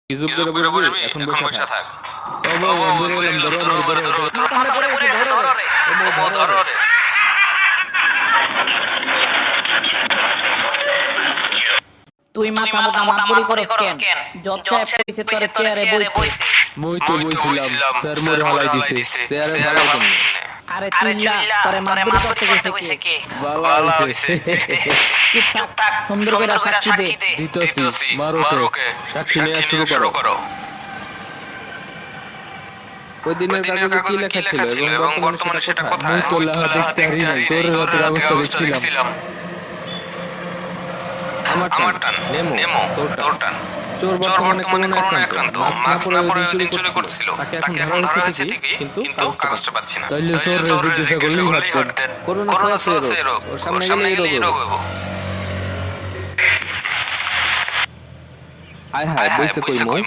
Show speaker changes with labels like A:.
A: কিছু করে বসবি এখন বসে থাক ও বন্ধু ধরো
B: মাথা পড়ে গেছে ধরো রে ও ধরো রে তুই মাথা মোটা মাতবুরি করস কেন জজ সাহেব কইছে তোর চেয়ারে বইতে
A: মই তো বইছিলাম স্যার মোরে হালাই দিছে চেয়ারে ভালো কেন
B: আরে চিল্লা তোরে মাতবুরি করতে গেছে কে
A: ভালো হইছে
B: চুপ থাক সুন্দর করে সাক্ষী দে
A: দিতেছি মারোকে সাক্ষী নেওয়া শুরু করো ওই দিনের কাগজে কি লেখা ছিল এবং বর্তমানে সেটা কোথায় মই তো লেখা দেখতে পারি নাই তোর রাতের অবস্থা দেখছিলাম আমার টান নেমো তোর টান চোর বর্তমানে করোনা আক্রান্ত মাস্ক না পরে দিন চুরি করছিল তাকে এখন ধরা হয়েছে ঠিকই কিন্তু কাগজটা পাচ্ছি না তাইলে চোর জিজ্ঞাসা করলেই হাঁটতেন করোনা ছড়াছে রোগ ওর সামনে গেলে এই রোগ হইব আয় হায় বইছে কই মই